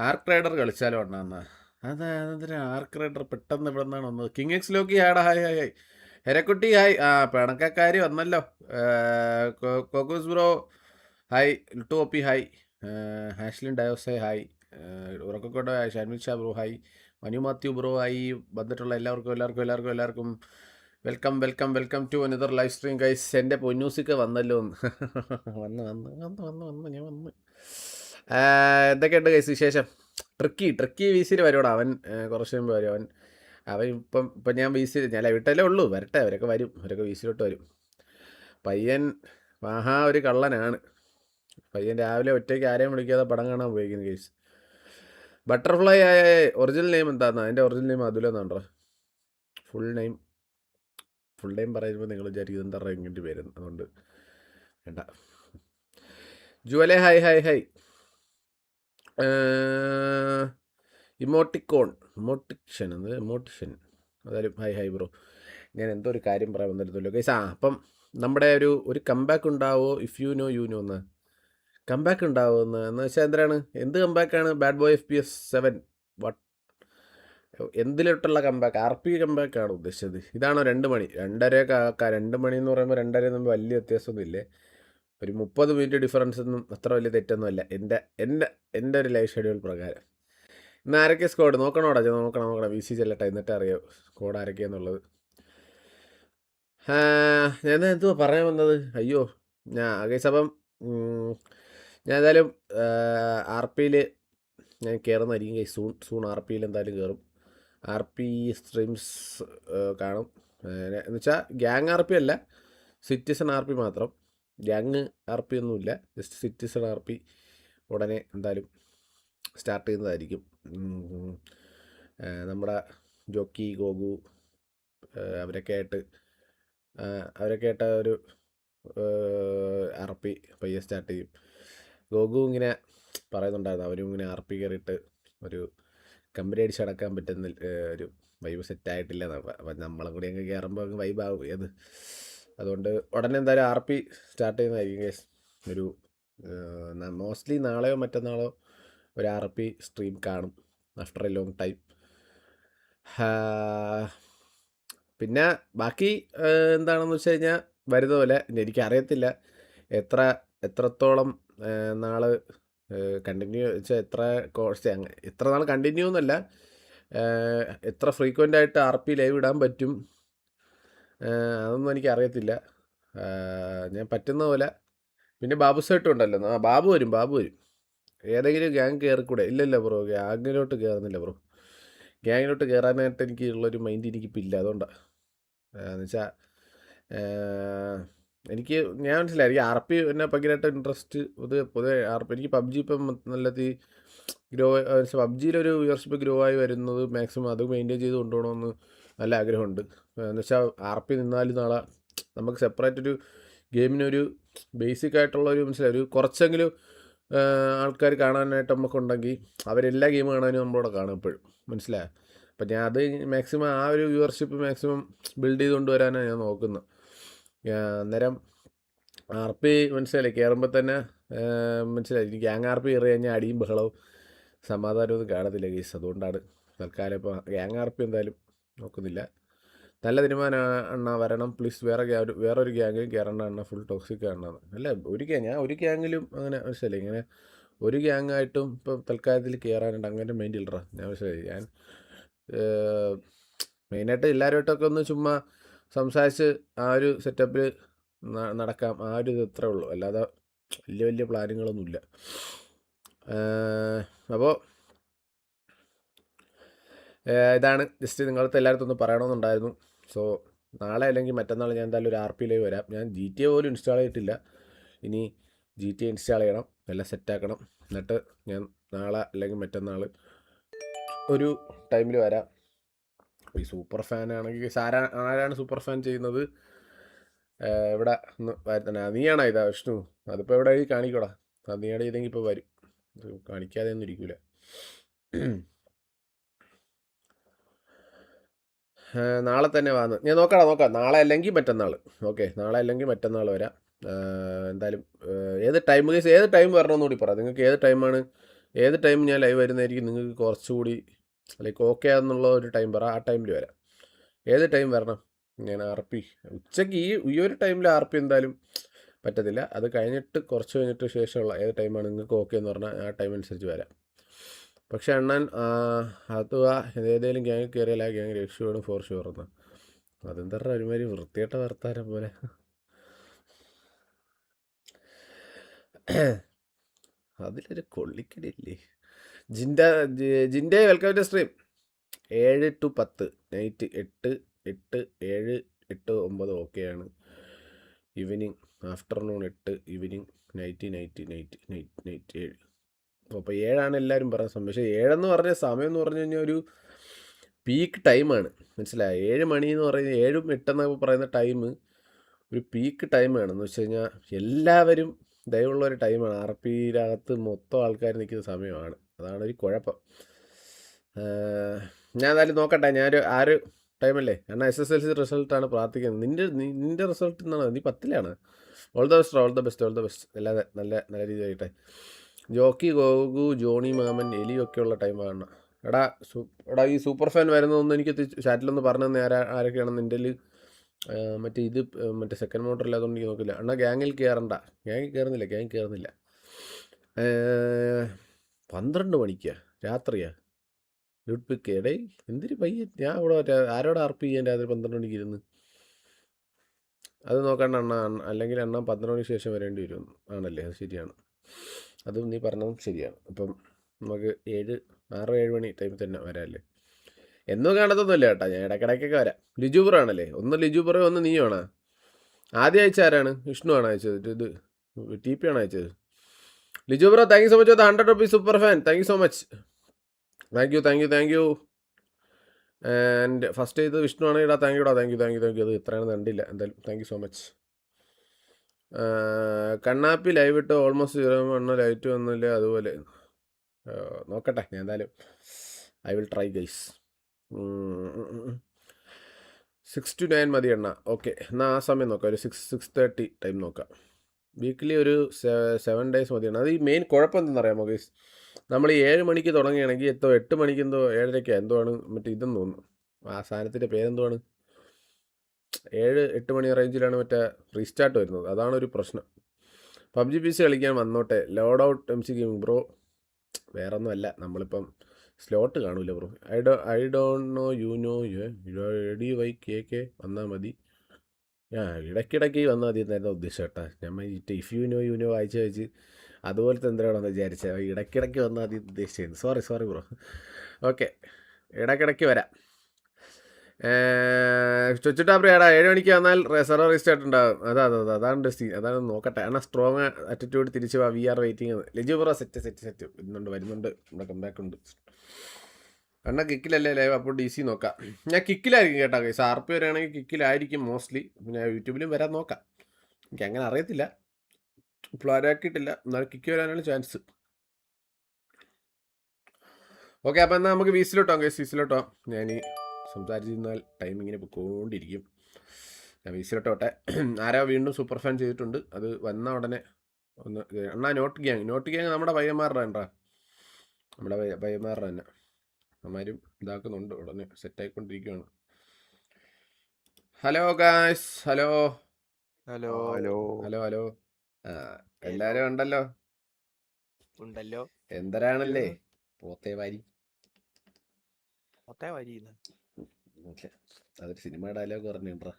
ആർക്ക് rider കളിച്ചാലോ അണ്ണാ. അതെന്തിനാ ആർക്ക് rider പെട്ടെന്ന് ഇവിടെ നിന്നാണ് വന്നത്? കിങ് എക്സ് ലോക്കി ആടാ. Hi hi hi. ഹെരക്കുട്ടി ഹായ്. പിണക്കക്കാരി വന്നല്ലോ. കോക്കൂസ് ബ്രോ ഹായ്. ലുട്ടു ഒപ്പി ഹായ്. ഹാഷ്ലിൻ ഡയോസെ ഹായ്. ഉറക്കക്കോട്ട ഹായ്. ഷാൻവിൽ ഷാ bro hi. Manu Mathew bro hi. വന്നിട്ടുള്ള എല്ലാവർക്കും welcome welcome welcome to another live stream guys. എൻ്റെ പൊന്നൂസിക്ക് വന്നല്ലോ. ഞാൻ വന്ന്. എന്തൊക്കെയുണ്ട് ഗൈസ് വിശേഷം? ട്രിക്കി വി സിയിൽ വരുവാടാ അവൻ. കുറച്ച് മുമ്പ് വരും അവൻ. ഇപ്പം ഞാൻ വി സിയിൽ ഞാൻ ലൈവിട്ടല്ലേ ഉള്ളൂ. വരട്ടെ, അവരൊക്കെ വരും. അവരൊക്കെ വി സിയിലോട്ട് വരും. പയ്യൻ ഒരു കള്ളനാണ്. പയ്യൻ രാവിലെ ഒറ്റയ്ക്ക് ആരെയും വിളിക്കാതെ പടം കാണാൻ ഉപയോഗിക്കുന്നു കേസ്. ബട്ടർഫ്ലൈ ഒറിജിനൽ നെയിം എന്താണെന്ന്? അതിൻ്റെ ഒറിജിനൽ നെയിം അതുലെന്നാണ്ടോ. ഫുൾ നെയിം പറയുമ്പോൾ നിങ്ങൾ വിചാരിക്കും എന്താ ഇങ്ങോട്ട് പേര്. അതുകൊണ്ട് വേണ്ട. ജുവലെ ഹായ് ഹായ് ഹായ്. ഇമോട്ടിഷൻ അതായാലും ഹായ് ഹായ് ബ്രോ. ഞാൻ എന്തോ ഒരു കാര്യം പറയാൻ വന്നിരുന്നല്ലോ ഗൈസ്. അപ്പം നമ്മുടെ ഒരു കംബാക്ക് ഉണ്ടാവോ? ഇഫ് യു നോ എന്ന് കംബാക്ക് ഉണ്ടാവോ എന്ന് വെച്ചാൽ എന്ത് കംബാക്കാണ്? ബാഡ് ബോയ് FPS 7 വട്ട് എന്തിലോട്ടുള്ള കംബാക്ക്? RP കംബാക്കാണ് ഉദ്ദേശിച്ചത്. ഇതാണോ 2 മണി 2:30 ആക്കാം? 2 മണി എന്ന് പറയുമ്പോൾ 2:30 തമ്മിൽ വലിയ വ്യത്യാസമൊന്നുമില്ലേ? ഒരു 30 മിനിറ്റ് ഡിഫറൻസ് ഒന്നും അത്ര വലിയ തെറ്റൊന്നുമല്ല എൻ്റെ ഒരു ലൈഫ് ഷെഡ്യൂൾ പ്രകാരം. ഇന്ന് ആരൊക്കെ സ്കോഡ് നോക്കണോടാ? നോക്കണം വി സി ചെല്ലട്ടെ, എന്നിട്ട് അറിയാം സ്കോഡ് ആരൊക്കെയാന്നുള്ളത്. ഞാൻ എന്തുവാ പറയാൻ വന്നത്? അയ്യോ, അപ്പം ഞാൻ എന്തായാലും RPയിൽ ഞാൻ കയറുന്നതായിരിക്കും. സൂൺ RPയിൽ എന്തായാലും കയറും. RP സ്ട്രീംസ് കാണും. എന്ന് വെച്ചാൽ ഗ്യാങ് RP അല്ല, സിറ്റിസൺ RP മാത്രം. ഗ്യാങ് RP ഒന്നുമില്ല, ജസ്റ്റ് സിറ്റിസൺ RP ഉടനെ എന്തായാലും സ്റ്റാർട്ട് ചെയ്യുന്നതായിരിക്കും. നമ്മുടെ ജോക്കി ഗോഗു അവരൊക്കെ ആയിട്ട് ഒരു RP പയ്യെ സ്റ്റാർട്ട് ചെയ്യും. ഗോഗു ഇങ്ങനെ പറയുന്നുണ്ടായിരുന്നു, അവരും ഇങ്ങനെ RP കയറിയിട്ട് ഒരു കമ്പനി അടിച്ച് അടക്കാൻ പറ്റുന്ന ഒരു വൈബ് സെറ്റായിട്ടില്ല. അപ്പം നമ്മളും കൂടി അങ്ങ് കയറുമ്പോൾ വൈബാകും ഏത്. അതുകൊണ്ട് ഉടനെ എന്തായാലും RP സ്റ്റാർട്ട് ചെയ്യുന്നതായിരിക്കും കേസ്. ഒരു മോസ്റ്റ്ലി നാളെയോ മറ്റന്നാളോ ഒരു RP സ്ട്രീം കാണും ആഫ്റ്റർ എ ലോങ് ടൈം. പിന്നെ ബാക്കി എന്താണെന്ന് വെച്ച് കഴിഞ്ഞാൽ വരുന്ന പോലെ എനിക്കറിയത്തില്ല എത്രത്തോളം നാൾ കണ്ടിന്യൂ വെച്ചാൽ എത്ര നാൾ കണ്ടിന്യൂ എന്നല്ല, എത്ര ഫ്രീക്വൻ്റ് ആയിട്ട് RP ലൈവ് ഇടാൻ പറ്റും അതൊന്നും എനിക്കറിയത്തില്ല. ഞാൻ പറ്റുന്ന പോലെ. പിന്നെ ബാബു സേട്ടും ഉണ്ടല്ലോ. ബാബു വരും. ഏതെങ്കിലും ഗ്യാങ് കയറിക്കൂടെ? ഇല്ലല്ലോ ബ്രോ, ഗ്യാങ്ങിലോട്ട് കയറുന്നില്ല ബ്രോ. ഗ്യാങ്ങിലോട്ട് കയറാനായിട്ട് എനിക്കുള്ളൊരു മൈൻഡ് എനിക്കിപ്പോൾ ഇല്ല. അതുകൊണ്ടാണ് എന്നുവെച്ചാൽ ഞാൻ മനസ്സിലായി. എനിക്ക് RP എന്നെ ഭയങ്കരമായിട്ട് ഇൻട്രസ്റ്റ്. പൊതുവെ എനിക്ക് PUBG ഇപ്പം നല്ലത് ഗ്രോ PUBGയിലൊരു വ്യൂവർഷിപ്പ് ഗ്രോ ആയി വരുന്നത് മാക്സിമം അത് മെയിൻറ്റെയിൻ ചെയ്ത് കൊണ്ടുപോകണമെന്ന് നല്ല ആഗ്രഹമുണ്ട്. എന്ന് വെച്ചാൽ RP നിന്നാലും നാളെ നമുക്ക് സെപ്പറേറ്റ് ഒരു ഗെയിമിനൊരു ബേസിക് ആയിട്ടുള്ളൊരു ഒരു കുറച്ചെങ്കിലും ആൾക്കാർ കാണാനായിട്ട് നമുക്കുണ്ടെങ്കിൽ അവരെല്ലാ ഗെയിം കാണാനും നമ്മളോട് കാണും എപ്പോഴും. മനസ്സിലായോ? അപ്പം ഞാൻ അത് മാക്സിമം ഒരു വ്യൂവർഷിപ്പ് മാക്സിമം ബിൽഡ് ചെയ്ത് കൊണ്ടുവരാനാണ് ഞാൻ നോക്കുന്നത്. അന്നേരം RP മനസ്സിലായി കയറുമ്പോൾ തന്നെ മനസ്സിലായി ഗ്യാങ് RP കയറി കഴിഞ്ഞാൽ അടിയും ബഹളവും സമാധാനമൊന്നും കാണത്തില്ല കേസ്. അതുകൊണ്ടാണ് തൽക്കാലം ഇപ്പോൾ ഗ്യാങ് RP എന്തായാലും നോക്കുന്നില്ല. നല്ല തീരുമാനം അണ്ണ, വരണം പ്ലീസ്. വേറൊരു ഗ്യാങ്ങിലും കയറേണ്ട അണ്ണ, ഫുൾ ടോക്സിക് കാണണം. അല്ല ഞാൻ ഒരു ഗ്യാങ്ങിലും അങ്ങനെ മനസ്സിലായി ഇങ്ങനെ ഒരു ഗ്യാങ്ങായിട്ടും ഇപ്പം തൽക്കാലത്തിൽ കയറാനുണ്ട് അങ്ങനെ മൈൻഡ് ഇല്ലറ. ഞാൻ മനസ്സിലായി. ഞാൻ മെയിനായിട്ട് എല്ലാവരുമായിട്ടൊക്കെ ഒന്ന് ചുമ്മാ സംസാരിച്ച് ഒരു സെറ്റപ്പിൽ നടക്കാം. ഒരു ഇത് ഇത്രേ ഉള്ളൂ, അല്ലാതെ വലിയ പ്ലാനുകളൊന്നുമില്ല. അപ്പോൾ ഇതാണ് ജസ്റ്റ് നിങ്ങളടുത്ത് എല്ലായിടത്തും ഒന്ന് പറയണമെന്നുണ്ടായിരുന്നു. സോ നാളെ അല്ലെങ്കിൽ മറ്റന്നാൾ ഞാൻ എന്തായാലും ഒരു RP ലൈവ് വരാം. ഞാൻ GTA പോലും ഇൻസ്റ്റാൾ ചെയ്തിട്ടില്ല. ഇനി GTA ഇൻസ്റ്റാൾ ചെയ്യണം, എല്ലാം സെറ്റാക്കണം. എന്നിട്ട് ഞാൻ നാളെ അല്ലെങ്കിൽ മറ്റന്നാൾ ഒരു ടൈമിൽ വരാം. ഈ സൂപ്പർ ഫാൻ ആണെങ്കിൽ ആരാണ് സൂപ്പർ ഫാൻ ചെയ്യുന്നത്? ഇവിടെ നീയാണോ ഇതാ വിഷ്ണു? അതിപ്പോൾ എവിടെ എഴുതി കാണിക്കോടാ. നീയാടെ ചെയ്തെങ്കിൽ ഇപ്പോൾ വരും, കാണിക്കാതെ ഒന്നും ഇരിക്കില്ല. നാളെ തന്നെ വന്ന് ഞാൻ നോക്കാം. നാളെ അല്ലെങ്കിൽ മറ്റന്നാൾ. ഓക്കെ, നാളെ അല്ലെങ്കിൽ മറ്റന്നാൾ വരാം. എന്തായാലും ഏത് ടൈം വരണമെന്ന് കൂടി പറയാം. നിങ്ങൾക്ക് ഏത് ടൈമാണ് ഏത് ടൈം ഞാൻ ലൈവ് വരുന്നതായിരിക്കും നിങ്ങൾക്ക് കുറച്ചുകൂടി ലൈക്ക് ഓക്കെ എന്നുള്ള ഒരു ടൈം പറ, ആ ടൈമിൽ വരാം. ഏത് ടൈം വരണം? ഞാൻ RP ഉച്ചയ്ക്ക് ഈ ഒരു ടൈമിൽ RP എന്തായാലും പറ്റത്തില്ല. അത് കഴിഞ്ഞിട്ട് കുറച്ച് കഴിഞ്ഞിട്ട് ശേഷമുള്ള ഏത് ടൈമാണ് നിങ്ങൾക്ക് ഓക്കെ എന്ന് പറഞ്ഞാൽ ആ ടൈം അനുസരിച്ച് വരാം. പക്ഷെ അണ്ണൻ അഥവാ ഏതെങ്കിലും ഗ്യാങ്ങിൽ കയറിയാൽ ആ ഗ്യാങ് രക്ഷപ്പെടും ഫോർ ഷുവർ എന്ന്. അതെന്താ ഒരുമാതിരി വൃത്തിയായിട്ട വർത്താനം പോലെ. അതിലൊരു കൊള്ളിക്കടില്ലേ. ജിൻ്റെ welcome to stream. 7 to 10 night 8, 8, 7, 8, 9 ഓക്കെയാണ്. Evening afternoon 8, evening night 7. അപ്പോൾ 7 എല്ലാവരും പറയുന്ന സമയം. പക്ഷേ 7 പറഞ്ഞ സമയം എന്ന് പറഞ്ഞു കഴിഞ്ഞാൽ ഒരു പീക്ക് ടൈമാണ്, മനസ്സിലായി? 7 മണി എന്ന് പറയുന്നത് 7, 8 എന്നൊക്കെ പറയുന്ന ടൈം ഒരു പീക്ക് ടൈമാണ്. എന്ന് വെച്ച് കഴിഞ്ഞാൽ എല്ലാവരും ദയവുള്ള ഒരു ടൈമാണ്. RPയിലകത്ത് മൊത്തം ആൾക്കാർ നിൽക്കുന്ന സമയമാണ്. അതാണ് ഒരു കുഴപ്പം. ഞാൻ എന്തായാലും നോക്കട്ടെ. ആ ഒരു ടൈമല്ലേ. കാരണം SSLC റിസൾട്ടാണ് പ്രാർത്ഥിക്കുന്നത്. നിൻ്റെ റിസൾട്ട് എന്നാണ്? നീ 10ലാണ്. All the best. അല്ലാതെ നല്ല രീതിയായിട്ടെ. ജോക്കി, ഗോഗു, ജോണി മാമൻ, എലിയൊക്കെയുള്ള ടൈമാണ്. എടാ ഈ സൂപ്പർ ഫാൻ വരുന്നതൊന്നും എനിക്ക് ചാറ്റിലൊന്ന് പറഞ്ഞു തന്നെ. ആരൊക്കെയാണ് നിൻ്റെ മറ്റേ സെക്കൻഡ് മോട്ടർ ഇല്ലാത്തതുകൊണ്ട് എനിക്ക് നോക്കില്ല. അണ്ണാ ഗ്യാങ്ങിൽ കയറുന്നില്ല. 12 മണിക്കാ? രാത്രിയാ? ഡ്യൂട്ട് പിക്ക് എടേ എന്തിരി പയ്യൻ. ഞാൻ ഇവിടെ ആരോട് RP ചെയ്യാൻ രാത്രി 12 മണിക്ക് ഇരുന്ന്? അത് നോക്കണ്ട അണ്ണ. അല്ലെങ്കിൽ അണ്ണ 12 മണിക്ക് ശേഷം വരേണ്ടി വരും ആണല്ലേ? അത് ശരിയാണ്. അതും നീ പറഞ്ഞതും ശരിയാണ്. അപ്പം നമുക്ക് 6-7 മണി ടൈമിൽ തന്നെ വരാമല്ലേ? എന്നും കാണത്തൊന്നുമില്ല കേട്ടോ. ഞാൻ ഇടയ്ക്കിടയ്ക്കൊക്കെ വരാം. ലിജു ബ്രോ ആണല്ലേ? ഒന്ന് ലിജു ബ്രോ, ഒന്ന് നീ ആണോ? ആദ്യം അയച്ച ആരാണ്? വിഷ്ണു ആണ് അയച്ചത്. ഇത് TP ആണ് അയച്ചത്. Liju bro thank you so much. 100 rupees super fan. Thank you so much. Thank you. And first ഇത് വിഷ്ണു ആണ്. ഇടാ താങ്ക് യു. അത് ഇത്രയാണെന്ന് കണ്ടില്ല. എന്തായാലും thank you so much. Kannappi live ഇട്ട് ഓൾമോസ്റ്റ് 0 ലൈറ്റ് വന്നില്ല. അതുപോലെ നോക്കട്ടെ. ഞാൻ എന്തായാലും I will try guys. 6 to 9 മതി എണ്ണ. ഓക്കെ, എന്നാൽ ആ സമയം നോക്കാം. ഒരു 6:30 ടൈം നോക്കാം. വീക്കിലി ഒരു 7 days മതിയാണ്. അത് ഈ മെയിൻ കുഴപ്പം എന്തെന്നറിയാമോ ഗൈസ്? നമ്മൾ ഈ 7 മണിക്ക് തുടങ്ങുകയാണെങ്കിൽ 8 മണിക്ക് 7:30 എന്തുവാണ് മറ്റേ ഇതെന്ന് തോന്നുന്നു. ആ സാധനത്തിൻ്റെ പേരെന്തുവാണ്? 7-8 മണി റേഞ്ചിലാണ് മറ്റേ റീസ്റ്റാർട്ട് വരുന്നത്. അതാണ് ഒരു പ്രശ്നം. PUBG PC കളിക്കാൻ വന്നോട്ടെ. Load out MC gaming bro. വേറെ ഒന്നുമല്ല, നമ്മളിപ്പം സ്ലോട്ട് കാണൂല bro. I don't know you know KK വന്നാൽ മതി. ഇടയ്ക്കിടയ്ക്ക് വന്നാൽ മതി എന്നായിരുന്നു ഉദ്ദേശം കേട്ടാ. ഞാൻ ഇഫ് യു നോ വായിച്ച് അതുപോലത്തെ എന്തിനാണെന്ന് വിചാരിച്ചത്. ഇടയ്ക്കിടയ്ക്ക് വന്നാൽ മതി ഉദ്ദേശിച്ചത്. Sorry bro. ഓക്കെ, ഇടയ്ക്കിടയ്ക്ക് വരാം. ചൊച്ചിട്ടാ പ്രിയാടാ. 7 മണിക്ക് വന്നാൽ സെർവർ റീസ്റ്റാർട്ട് ഉണ്ടാകും. അതാണ് നോക്കട്ടെ. എന്നാൽ സ്ട്രോങ് ആറ്റിറ്റ്യൂഡ് തിരിച്ചു വാ. VR waiting. Liju bro set വരുന്നുണ്ട്. ഇവിടെ കമ്പാക്ക് ഉണ്ട്. അണ്ണ കിക്കിലല്ലേ ലൈവ്? അപ്പോൾ DC നോക്കാം. ഞാൻ കിക്കിലായിരിക്കും കേട്ടോ ഗൈസ്. RP വരികയാണെങ്കിൽ കിക്കിലായിരിക്കും മോസ്റ്റ്ലി. പിന്നെ യൂട്യൂബിലും വരാൻ നോക്കാം. എനിക്ക് അങ്ങനെ അറിയത്തില്ല, പ്ലാനാക്കിയിട്ടില്ല. എന്നാലും കിക്ക് വരാനാണ് ചാൻസ്. ഓക്കെ, അപ്പോൾ എന്നാൽ നമുക്ക് വീസിലോട്ടോ ഗൈസ്. വീസിലോട്ടോ. ഞാൻ സംസാരിച്ചിരുന്നാൽ ടൈം ഇങ്ങനെ പൊയ്ക്കൊണ്ടിരിക്കും. ഞാൻ വീസിലോട്ടോട്ടെ. ആരോ വീണ്ടും സൂപ്പർ ഫാൻ ചെയ്തിട്ടുണ്ട്. അത് വന്ന ഉടനെ ഒന്ന് അണ്ണാ നോട്ട് ഗ്യാങ് നമ്മുടെ പയ്യന്മാരുടെ ഉണ്ടാ. നമ്മുടെ പയ്യന്മാരുടെ തന്നെ അമ്മാരും ഇതാക്കുന്നുണ്ട്. ഉടനെ സെറ്റായിക്കൊണ്ടിരിക്കുകയാണ്. Hello guys. ഹലോ. എല്ലാരും ഉണ്ടല്ലോ. എന്തരാണല്ലേ? പോത്തേ വാരി. അതൊരു സിനിമ ഡയലോഗ് പറഞ്ഞിട്ടാ.